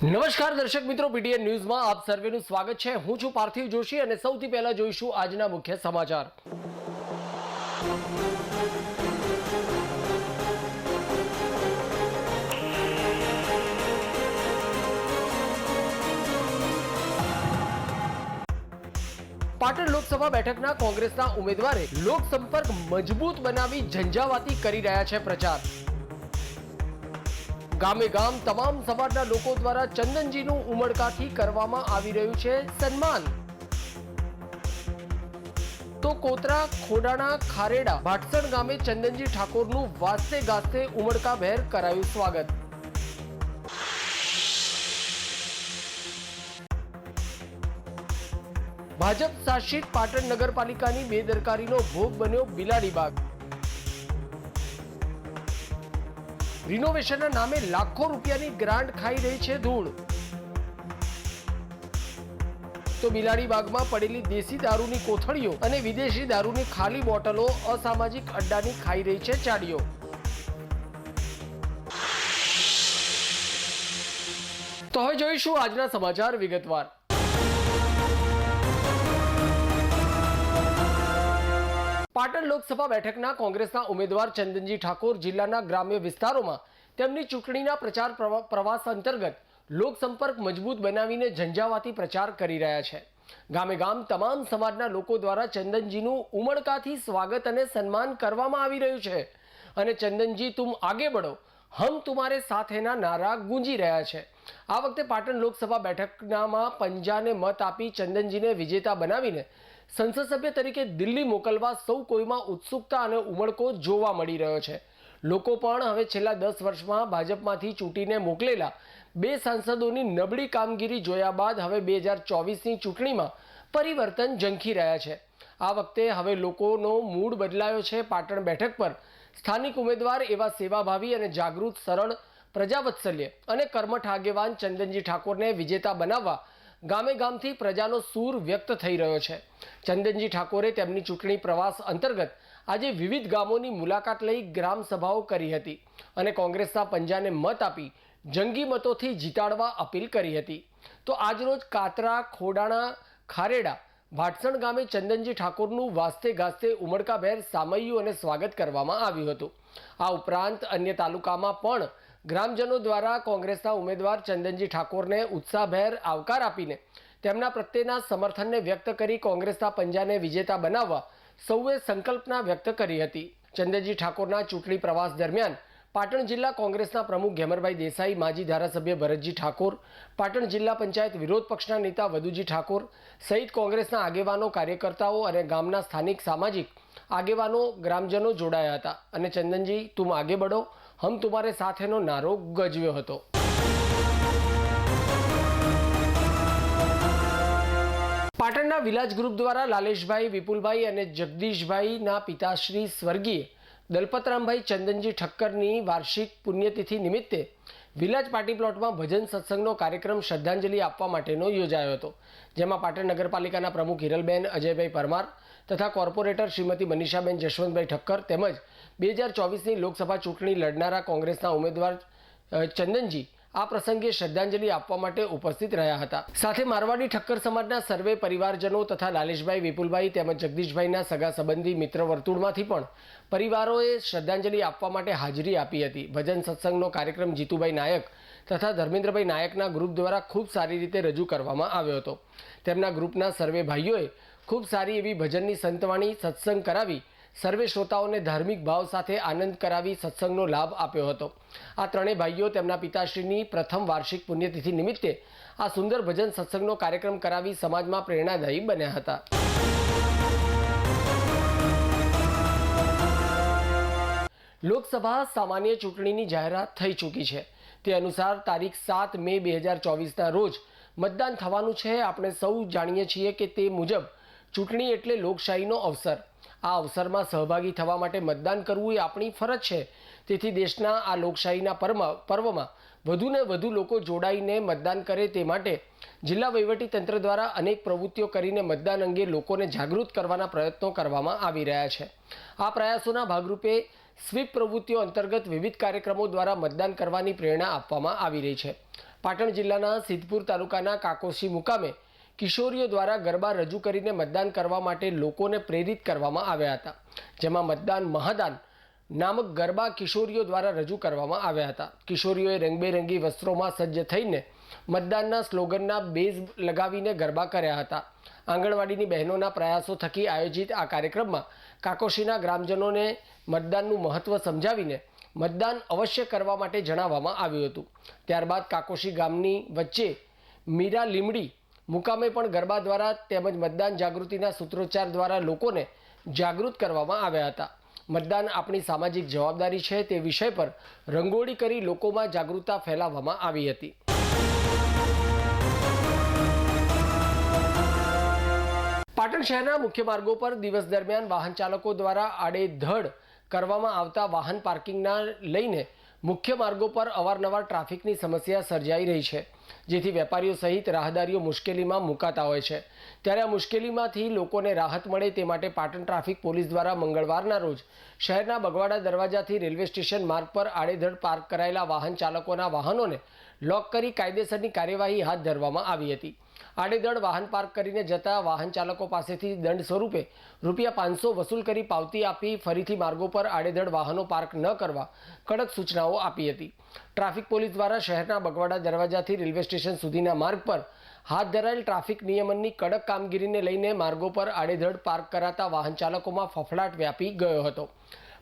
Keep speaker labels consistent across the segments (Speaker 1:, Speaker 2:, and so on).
Speaker 1: નમસ્કાર દર્શક મિત્રો, પીટીએન ન્યૂઝમાં આપ સર્વેનું સ્વાગત છે। હું છું પાર્થિવ જોશી અને સૌથી પહેલા જોઈશું આજના મુખ્ય સમાચાર। પાટણ લોકસભા બેઠકના કોંગ્રેસના ઉમેદવારે લોકસંપર્ક મજબૂત બનાવી ઝંઝાવાતી કરી રહ્યા છે પ્રચાર। ગામે ગામ તમામ સમાજના લોકો દ્વારા ચંદનજીનું ઉમળકાથી કરવામાં આવી રહ્યું છે સન્માન। તો કોતરા, ખોડાણા, ખારેડા, ભાટસણ ગામે ચંદનજી ઠાકોરનું વાસ્તે ગાસ્તે ઉમળકાભેર કરાયું સ્વાગત। ભાજપ શાસિત પાટણ નગરપાલિકાની બેદરકારીનો ભોગ બન્યો બિલાડીબાગ। રિનોવેશનના નામે લાખો રૂપિયાની ગ્રાન્ટ ખાઈ રહી છે ધૂળ। તો બિલાડીબાગમાં પડેલી દેશી દારૂની કોથળીઓ અને વિદેશી દારૂની ખાલી બોટલો અસામાજિક અડ્ડાની ખાઈ રહી છે ચાડીઓ। તો હવે જોઈશું આજના સમાચાર વિગતવાર। પાટણ લોકસભા બેઠકના કોંગ્રેસના ઉમેદવાર ચંદનજી ઠાકોર જિલ્લાના ગ્રામ્ય વિસ્તારોમાં તેમની ચૂંટણીના પ્રચાર પ્રવાસ અંતર્ગત લોકસંપર્ક મજબૂત બનાવીને ઝંઝાવાતી પ્રચાર કરી રહ્યા છે। ગામે ગામ તમામ સમાજના લોકો દ્વારા ચંદનજીનું ઉમળકાથી સ્વાગત અને સન્માન કરવામાં આવી રહ્યું છે અને ચંદનજી તુમ આગે બઢો, હમ તુમારે સાથેના નારા ગુંજી રહ્યા છે। આ વખતે પાટણ લોકસભા બેઠકનામાં પંજાને મત આપી ચંદનજીને વિજેતા બનાવીને સંસદ સભ્ય તરીકે દિલ્હી મોકલવા સૌ કોઈમાં ઉત્સુકતા અને ઉમળકો જોવા મળી રહ્યો છે। લોકો પણ હવે છેલ્લા 10 વર્ષમાં ભાજપમાંથી ચૂંટીને મોકલેલા 2 સાંસદોની નબળી કામગીરી જોયા બાદ હવે 2024ની ચૂંટણીમાં પરિવર્તન ઝંખી રહ્યા છે। આ વખતે હવે લોકોનો મૂડ બદલાયો છે। પાટણ બેઠક પર સ્થાનિક ઉમેદવાર એવા સેવાભાવી અને જાગૃત, સરળ, પ્રજાવત્સલ્ય અને કર્મઠ આગેવાન ચંદનજી ઠાકોરને વિજેતા બનાવવા ગામે ગામથી પ્રજાનો સૂર વ્યક્ત થઈ રહ્યો છે। ચંદનજી ઠાકોરે તેમની ચૂંટણી પ્રવાસ અંતર્ગત આજે વિવિધ ગામોની મુલાકાત લઈ ગ્રામ સભાઓ કરી હતી અને કોંગ્રેસના પંજાને મત આપી જંગી મતોથી જીતાડવા અપીલ કરી હતી। તો આજરોજ કાતરા, ખોડાણા, ખારેડા, ભાટસણ ગામે ચંદનજી ઠાકોરનું વાસ્તે ગાસ્તે ઉમળકાભેર સામૈયું અને સ્વાગત કરવામાં આવ્યું હતું। આ ઉપરાંત અન્ય તાલુકામાં પણ ગ્રામજનો દ્વારા કોંગ્રેસના ઉમેદવાર ચંદનજી ઠાકોરને ઉત્સાહભેર આવકાર આપીને તેમના પ્રત્યેના સમર્થનને વ્યક્ત કરી કોંગ્રેસના પંજાને વિજેતા બનાવવા સૌએ સંકલ્પના વ્યક્ત કરી હતી। ચંદનજી ઠાકોરના ચૂંટણી પ્રવાસ દરમિયાન પાટણ જિલ્લા કોંગ્રેસના પ્રમુખ ઘેમરભાઈ દેસાઈ, માજી ધારાસભ્ય ભરતજી ઠાકોર, પાટણ જિલ્લા પંચાયત વિરોધ પક્ષના નેતા વધુજી ઠાકોર સહિત કોંગ્રેસના આગેવાનો, કાર્યકર્તાઓ અને ગામના સ્થાનિક સામાજિક આગેવાનો, ગ્રામજનો જોડાયા હતા અને ચંદનજી તુમ આગે બઢો, હમ તુમારે સાથેનો નારો ગજવ્યો હતો। પાટણના વિલાજ ગ્રુપ દ્વારા લાલેશભાઈ, વિપુલભાઈ અને જગદીશભાઈના પિતાશ્રી સ્વર્ગીય દલપતરામભાઈ ચંદનજી ઠક્કરની વાર્ષિક પુણ્યતિથિ નિમિત્તે વિલાજ પાર્ટી પ્લોટમાં ભજન સત્સંગનો કાર્યક્રમ શ્રદ્ધાંજલિ આપવા માટેનો યોજાયો હતો, જેમાં પાટણ નગરપાલિકાના પ્રમુખ હિરલબેન અજયભાઈ પરમાર તથા કોર્પોરેટર શ્રીમતી મનીષાબેન જશવંતભાઈ ઠક્કર તેમજ 2024ની લોકસભા ચૂંટણી લડનારા કોંગ્રેસના ઉમેદવાર ચંદનજી આ પ્રસંગે શ્રદ્ધાંજલિ આપવા માટે ઉપસ્થિત રહ્યા હતા। સાથે મારવાડી ઠક્કર સમાજના સર્વે પરિવારજનો તથા લાલેશભાઈ, વિપુલભાઈ તેમજ જગદીશભાઈના સગા સંબંધી મિત્ર વર્તુળમાંથી પણ પરિવારોએ શ્રદ્ધાંજલિ આપવા માટે હાજરી આપી હતી। ભજન સત્સંગનો કાર્યક્રમ જીતુભાઈ નાયક તથા ધર્મેન્દ્રભાઈ નાયકના ગ્રુપ દ્વારા ખૂબ સારી રીતે રજૂ કરવામાં આવ્યો હતો। તેમના ગ્રુપના સર્વે ભાઈઓએ ખૂબ સારી એવી ભજનની સંતવાણી સત્સંગ કરાવી સર્વે શ્રોતાઓને ધાર્મિક ભાવ સાથે આનંદ કરાવી સત્સંગનો લાભ આપ્યો હતો। આ ત્રણેય ભાઈઓ તેમના પિતાશ્રીની પ્રથમ વાર્ષિક પુણ્યતિથિ નિમિત્તે આ સુંદર ભજન સત્સંગનો કાર્યક્રમ કરાવી સમાજમાં પ્રેરણાદાયી બન્યા હતા। લોકસભા સામાન્ય ચૂંટણીની જાહેરાત થઈ ચૂકી છે। તે અનુસાર તારીખ 7 મે 2024ના રોજ મતદાન થવાનું છે। આપણે સૌ જાણીએ છીએ કે તે મુજબ ચૂંટણી એટલે લોકશાહીનો અવસર। આ અવસરમાં સહભાગી થવા માટે મતદાન કરવું એ આપણી ફરજ છે। તેથી દેશના આ લોકશાહીના પર્વમાં વધુને વધુ લોકો જોડાઈને મતદાન કરે તે માટે જિલ્લા વહીવટીતંત્ર દ્વારા અનેક પ્રવૃત્તિઓ કરીને મતદાન અંગે લોકોને જાગૃત કરવાના પ્રયત્નો કરવામાં આવી રહ્યા છે। આ પ્રયાસોના ભાગરૂપે સ્વીપ પ્રવૃત્તિઓ અંતર્ગત વિવિધ કાર્યક્રમો દ્વારા મતદાન કરવાની પ્રેરણા આપવામાં આવી રહી છે। પાટણ જિલ્લાના સિદ્ધપુર તાલુકાના કાકોશી મુકામે કિશોરીઓ દ્વારા ગરબા રજૂ કરીને મતદાન કરવા માટે લોકોને પ્રેરિત કરવામાં આવ્યા હતા, જેમાં મતદાન મહાદાન નામક ગરબા કિશોરીઓ દ્વારા રજૂ કરવામાં આવ્યા હતા। કિશોરીઓએ રંગબેરંગી વસ્ત્રોમાં સજ્જ થઈને મતદાનના સ્લોગનના બેઝ લગાવીને ગરબા કર્યા હતા। આંગણવાડીની બહેનોના પ્રયાસો થકી આયોજિત આ કાર્યક્રમમાં કાકોશીના ગ્રામજનોને મતદાનનું મહત્વ સમજાવીને મતદાન અવશ્ય કરવા માટે જણાવવામાં આવ્યું હતું। ત્યારબાદ કાકોશી ગામની વચ્ચે મીરા લીમડી મુકામે પણ ગરબા દ્વારા તેમજ મતદાન જાગૃતિના સૂત્રોચ્ચાર દ્વારા લોકોને જાગૃત કરવામાં આવ્યા હતા। મતદાન આપણી સામાજિક જવાબદારી છે તે વિષય પર રંગોળી કરી લોકોમાં જાગૃતતા ફેલાવવામાં આવી હતી। પાટણ શહેરના મુખ્ય માર્ગો પર દિવસ દરમિયાન વાહન ચાલકો દ્વારા આડેધડ કરવામાં આવતા વાહન પાર્કિંગના લઈને મુખ્ય માર્ગો પર અવારનવાર ટ્રાફિકની સમસ્યા સર્જાઈ રહી છે, જેથી વેપારીઓ સહિત રાહદારીઓ મુશ્કેલીમાં મુકાતા હોય છે। ત્યારે આ મુશ્કેલીમાંથી લોકોને રાહત મળે તે માટે પાટણ ટ્રાફિક પોલીસ દ્વારા મંગળવારના રોજ શહેરના બગવાડા દરવાજાથી રેલવે સ્ટેશન માર્ગ પર આડેધડ પાર્ક કરાયેલા વાહન ચાલકોના વાહનોને લોક કરી કાયદેસરની કાર્યવાહી હાથ ધરવામાં આવી હતી। આડેધડ વાહન પાર્ક કરીને જતા વાહન ચાલકો પાસેથી દંડ સ્વરૂપે ₹500 વસૂલ કરી પાવતી આપી ફરીથી માર્ગો પર આડેધડ વાહનો પાર્ક ન કરવા કડક સૂચનાઓ આપી હતી। ટ્રાફિક પોલીસ દ્વારા શહેરના બગવાડા દરવાજાથી રેલવે સ્ટેશન સુધીના માર્ગ પર હાથ ધરાયેલ ટ્રાફિક નિયમનની કડક કામગીરીને લઈને માર્ગો પર આડેધડ પાર્ક કરાતા વાહન ચાલકોમાં ફફડાટ વ્યાપી ગયો હતો।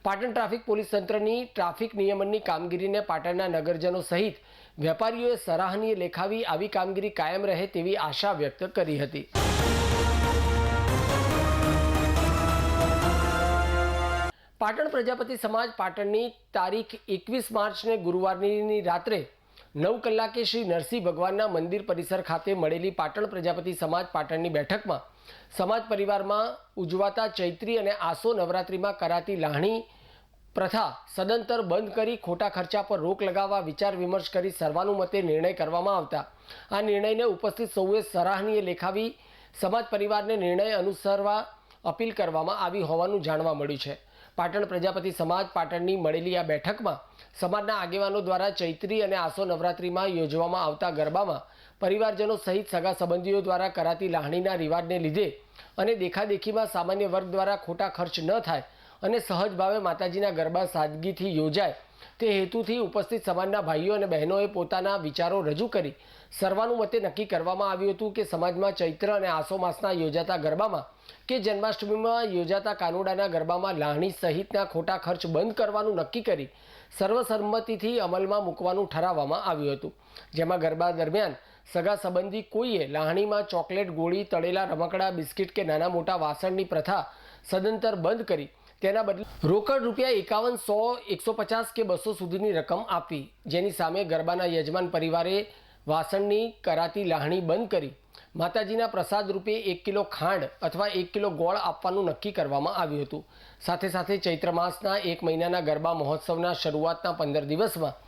Speaker 1: પાટણ ટ્રાફિક પોલીસ તંત્રની ટ્રાફિક નિયમનની કામગીરીને પાટણના નગરજનો સહિત વેપારીઓએ સરાહનીય લેખાવી આવી કામગીરી કાયમ રહે તેવી આશા વ્યક્ત કરી હતી। પાટણ પ્રજાપતિ સમાજ પાટણની તારીખ 21 માર્ચને ગુરુવારની રાત્રે 9 કલાકે શ્રી નરસિંહ ભગવાનના મંદિર પરિસર ખાતે મળેલી પાટણ પ્રજાપતિ સમાજ પાટણની બેઠકમાં સમાજ પરિવારમાં ઉજવાતા ચૈત્રી અને આસો નવરાત્રિમાં કરાતી લાહણી પ્રથા સદંતર બંધ કરી ખોટા ખર્ચા પર રોક લગાવવા વિચાર વિમર્શ કરી સર્વાનુમતે નિર્ણય કરવામાં આવતા આ નિર્ણયને ઉપસ્થિત સૌએ સરાહનીય લેખાવી સમાજ પરિવારને નિર્ણય અનુસરવા અપીલ કરવામાં આવી હોવાનું જાણવા મળ્યું છે। પાટણ પ્રજાપતિ સમાજ પાટણની મળેલી આ બેઠકમાં સમાજના આગેવાનો દ્વારા ચૈત્રી અને આસો નવરાત્રિમાં યોજવામાં આવતા ગરબામાં પરિવારજનો સહિત સગા સંબંધીઓ દ્વારા કરાતી લાહણીના રિવાજને લીધે અને દેખાદેખીમાં સામાન્ય વર્ગ દ્વારા ખોટા ખર્ચ ન થાય અને સહજ ભાવે માતાજીના ગરબા સાદગીથી યોજાય તે હેતુથી ઉપસ્થિત સમાજના ભાઈઓ અને બહેનોએ પોતાના વિચારો રજૂ કરી સર્વાનુમતે નક્કી કરવામાં આવ્યું હતું કે સમાજમાં ચૈત્ર અને આસો માસના યોજાતા ગરબામાં કે જન્માષ્ટમીમાં યોજાતા કાનુડાના ગરબામાં લાહણી સહિતના ખોટા ખર્ચ બંધ કરવાનું નક્કી કરી સર્વસંમતિથી અમલમાં મૂકવાનું ઠરાવવામાં આવ્યું હતું, જેમાં ગરબા દરમિયાન સગા સંબંધી કોઈએ લાહણીમાં ચોકલેટ, ગોળી, તળેલા રમકડા, બિસ્કિટ કે નાના મોટા વાસણની પ્રથા સદંતર બંધ કરી તેના બદલે રોકડ ₹51, 100, 150 કે 200 સુધીની રકમ આપી, જેની સામે ગરબાના યજમાન પરિવારે વાસણની કરાતી લાહણી બંધ કરી માતાજીના પ્રસાદ રૂપે 1 કિલો ખાંડ અથવા 1 કિલો ગોળ આપવાનું નક્કી કરવામાં આવ્યું હતું। સાથે સાથે ચૈત્ર માસના 1 મહિનાના ગરબા મહોત્સવના શરૂઆતના 15 દિવસમાં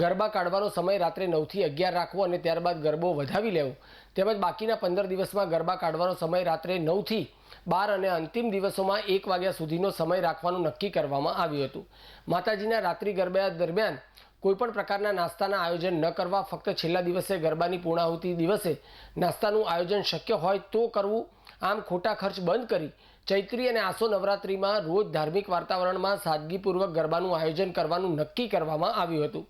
Speaker 1: ગરબા કાઢવાનો સમય રાત્રે 9 થી 11 રાખવો અને ત્યારબાદ ગરબો વધાવી લેવો, તેમજ બાકીના 15 દિવસમાં ગરબા કાઢવાનો સમય રાત્રે 9 થી 12 અને અંતિમ દિવસોમાં 1 વાગ્યા સુધીનો સમય રાખવાનું નક્કી કરવામાં આવ્યું હતું। માતાજીના રાત્રિ ગરબા દરમિયાન કોઈપણ પ્રકારના નાસ્તાના આયોજન ન કરવા, ફક્ત છેલ્લા દિવસે ગરબાની પૂર્ણાહુતિ દિવસે નાસ્તાનું આયોજન શક્ય હોય તો કરવું, આમ ખોટા ખર્ચ બંધ કરી ચૈત્રી અને આસો નવરાત્રિમાં રોજ ધાર્મિક વાતાવરણમાં સાદગીપૂર્વક ગરબાનું આયોજન કરવાનું નક્કી કરવામાં આવ્યું હતું।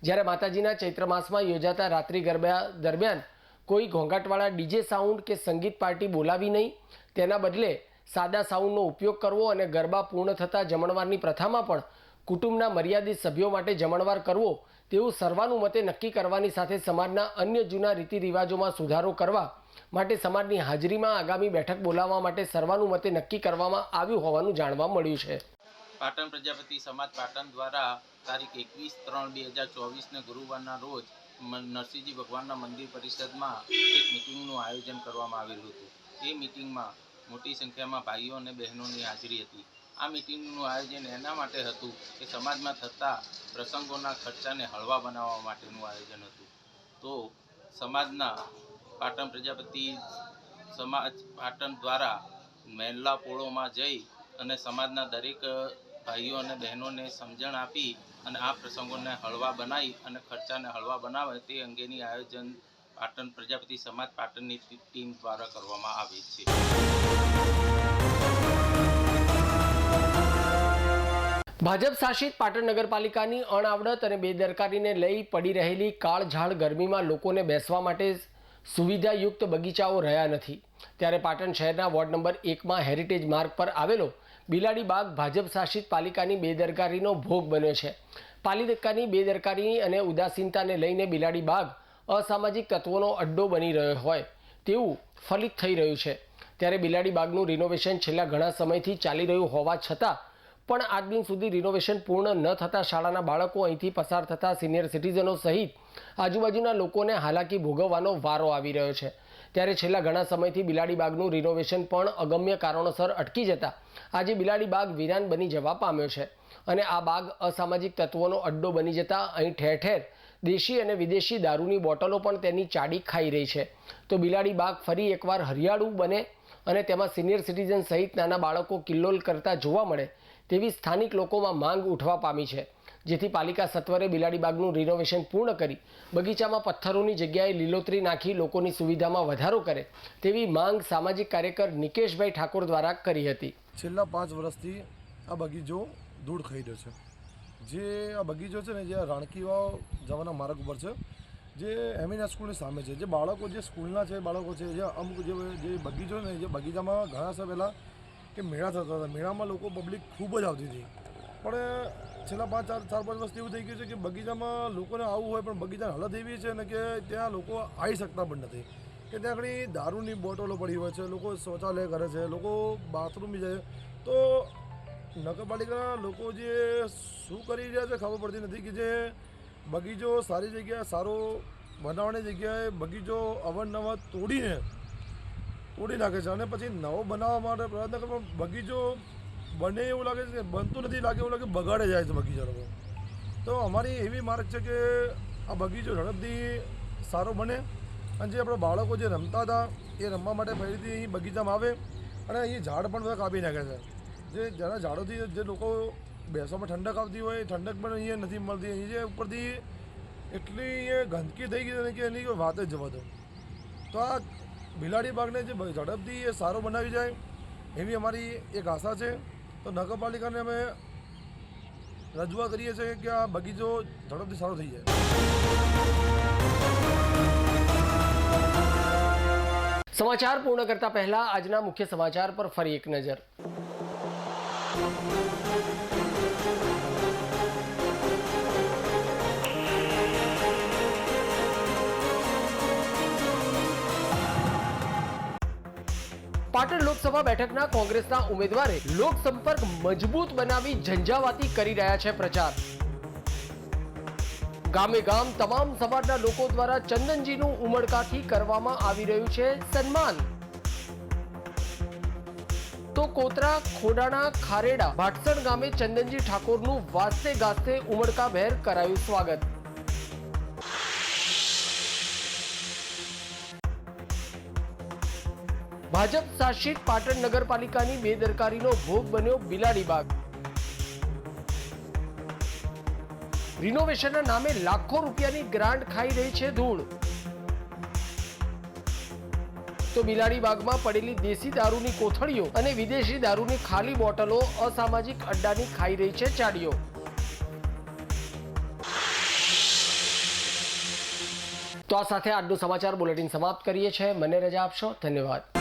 Speaker 1: જ્યારે માતાજીના ચૈત્ર માસમાં યોજાતા રાત્રિ ગરબા દરમિયાન કોઈ ઘોંઘાટવાળા ડીજે સાઉન્ડ કે સંગીત પાર્ટી બોલાવી નહીં, તેના બદલે સાદા સાઉન્ડનો ઉપયોગ કરવો અને ગરબા પૂર્ણ થતાં જમણવારની પ્રથામાં પણ કુટુંબના મર્યાદિત સભ્યો માટે જમણવાર કરવો તેવું સર્વાનુમતે નક્કી કરવાની સાથે સમાજના અન્ય જૂના રીતિ રિવાજોમાં સુધારો કરવા માટે સમાજની હાજરીમાં આગામી બેઠક બોલાવવા માટે સર્વાનુમતે નક્કી કરવામાં આવ્યું હોવાનું જાણવા મળ્યું છે।
Speaker 2: પાટણ પ્રજાપતિ સમાજ પાટણ દ્વારા તારીખ 21/3/2024ને ગુરુવારના રોજ નરસિંહજી ભગવાનના મંદિર પરિષદમાં એક મિટિંગનું આયોજન કરવામાં આવેલું હતું। એ મિટિંગમાં મોટી સંખ્યામાં ભાઈઓ અને બહેનોની હાજરી હતી। આ મિટિંગનું આયોજન એના માટે હતું કે સમાજમાં થતા પ્રસંગોના ખર્ચાને હળવા બનાવવા માટેનું આયોજન હતું। તો સમાજના પાટણ પ્રજાપતિ સમાજ પાટણ દ્વારા મહેલા પોળોમાં જઈ અને સમાજના દરેક ભાઈઓ અને બહેનોને સમજણ આપી અને આ પ્રસંગોને હળવા બનાવી અને ખર્ચાને હળવા બનાવે તે અંગેની આયોજન પાટણ પ્રજાપતિ સમાજ પાટણની ટીમ દ્વારા કરવામાં આવે છે.
Speaker 1: ભાજપ શાસિત પાટણ નગરપાલિકાની અણઆવડત અને બેદરકારીને લઈ પડી રહેલી કાળઝાળ ગરમીમાં લોકોને બેસવા માટે સુવિધાયુક્ત બગીચાઓ રહ્યા નથી. ત્યારે પાટણ શહેરના વોર્ડ નંબર 1માં હેરિટેજ માર્ગ પર આવેલો બિલાડી બાગ ભાજપ શાસિત પાલિકાની બેદરકારીનો ભોગ બન્યો છે. પાલિકાની બેદરકારી અને ઉદાસીનતાને લઈને બિલાડી બાગ અસામાજિક તત્વોનો અડ્ડો બની રહ્યો હોય તેવું ફલિત થઈ રહ્યું છે. ત્યારે બિલાડી બાગનું રિનોવેશન છેલ્લા ઘણા સમયથી ચાલી રહ્યું હોવા છતાં પણ આજ દિન સુધી રિનોવેશન પૂર્ણ ન થતાં શાળાના બાળકો અહીંથી પસાર થતા સિનિયર સિટીઝનો સહિત આજુબાજુના લોકોને હાલાકી ભોગવવાનો વારો આવી રહ્યો છે. ત્યારે છેલ્લા ઘણા સમયથી બિલાડી બાગનું રિનોવેશન પણ અગમ્ય કારણોસર અટકી જતા આજે બિલાડી બાગ વિરાન બની જવા પામ્યો છે અને આ બાગ અસામાજિક તત્વોનો અડ્ડો બની જતા અહીં ઠેર ઠેર દેશી અને વિદેશી દારૂની બોટલો પણ તેની ચાડી ખાઈ રહી છે. તો બિલાડી બાગ ફરી એકવાર હરિયાળું બને અને તેમાં સિનિયર સિટીઝન સહિત નાના બાળકો કિલ્લોલ કરતા જોવા મળે તેવી સ્થાનિક લોકોમાં માંગ ઉઠવા પામી છે. જેથી પાલિકા સત્વરે બિલાડી બાગનું રિનોવેશન પૂર્ણ કરી બગીચામાં પથ્થરોની જગ્યાએ લીલોતરી નાખી લોકોની સુવિધામાં વધારો કરે તેવી માંગ સામાજિક કાર્યકર નિકેશભાઈ ઠાકોર દ્વારા કરી હતી.
Speaker 3: છેલ્લા 5 વર્ષથી આ બગીચો ધૂળ ખાઈ રહ્યો છે. જે આ બગીચો છે ને જે રાણકીવાવ જવાના માર્ગ ઉપર છે, જે એમએનએસ સ્કૂલની સામે છે. જે બાળકો જે સ્કૂલના છે બાળકો છે, જે અમુક જે બગીચો ને જે બગીચામાં ઘણા સમય પહેલાં કે મેળા થતા હતા, મેળામાં લોકો પબ્લિક ખૂબ જ આવતી હતી. પણ છેલ્લા 4-5 વર્ષથી એવું થઈ ગયું છે કે બગીચામાં લોકોને આવવું હોય પણ બગીચાની હાલત એવી છે ને કે ત્યાં લોકો આવી શકતા પણ નથી. કે ત્યાં આગળ દારૂની બોટલો પડી હોય છે, લોકો શૌચાલય કરે છે, લોકો બાથરૂમ બી જાય. તો નગરપાલિકાના લોકો જે શું કરી રહ્યા છે ખબર પડતી નથી કે જે બગીચો સારી જગ્યાએ સારો બનાવવાની જગ્યાએ બગીચો અવારનવાર તોડી નાખે છે અને પછી નવો બનાવવા માટે પ્રયત્ન કરે. બગીચો બને એવું લાગે છે કે બનતું નથી, લાગે એવું લાગે બગાડે જાય છે બગીચા લોકો. તો અમારી એવી માર્ગ છે કે આ બગીચો ઝડપથી સારો બને અને જે આપણા બાળકો જે રમતા હતા એ રમવા માટે ફરીથી અહીં બગીચામાં આવે. અને અહીં ઝાડ પણ બધા કાપી નાખે છે. જે જેના ઝાડોથી જે લોકો બેસવામાં ઠંડક આવતી હોય ઠંડક પણ અહીંયા નથી મળતી. અહીં જે ઉપરથી એટલી અહીંયા ગંદકી થઈ ગઈ કે એની કોઈ વાત જ જવા દો. તો આ બિલાડી બાગને જે ઝડપથી એ સારો બનાવી જાય એવી અમારી એક આશા છે. તો નગરપાલિકાને અમે રજૂઆત કરીએ છીએ કે આ બગીચો ઝડપથી સારો થઈ જાય.
Speaker 1: સમાચાર પૂર્ણ કરતા પહેલા આજના મુખ્ય સમાચાર પર ફરી એક નજર. પાટણ લોકસભા બેઠકના કોંગ્રેસના ઉમેદવારે લોકસંપર્ક મજબૂત બનાવી ઝંઝાવાતી કરી રહ્યા છે પ્રચાર. ગામે ગામ તમામ સમાજના લોકો દ્વારા ચંદનજીનું ઉમળકાથી કરવામાં આવી રહ્યું છે સન્માન. તો કોતરા, ખોડાણા, ખારેડા, ભાટસણ ગામે ચંદનજી ઠાકોરનું વાસ્તે ગાસ્તે ઉમળકાભેર કરાયું સ્વાગત. ભાજપ શાસિત પાટણ નગરપાલિકાની બેદરકારીનો ભોગ બન્યો બિલાડી બાગ. રિનોવેશનના નામે લાખો રૂપિયાની ગ્રાન્ટ ખાઈ રહી છે ધૂળ. તો બિલાડી બાગમાં પડેલી દેશી દારૂની કોથળીઓ અને વિદેશી દારૂની ખાલી બોટલો અસામાજિક અડ્ડાની ખાઈ રહી છે ચાડીઓ. તો આ સાથે આજનું સમાચાર બુલેટિન સમાપ્ત કરીએ છીએ. મને રજા આપશો. ધન્યવાદ.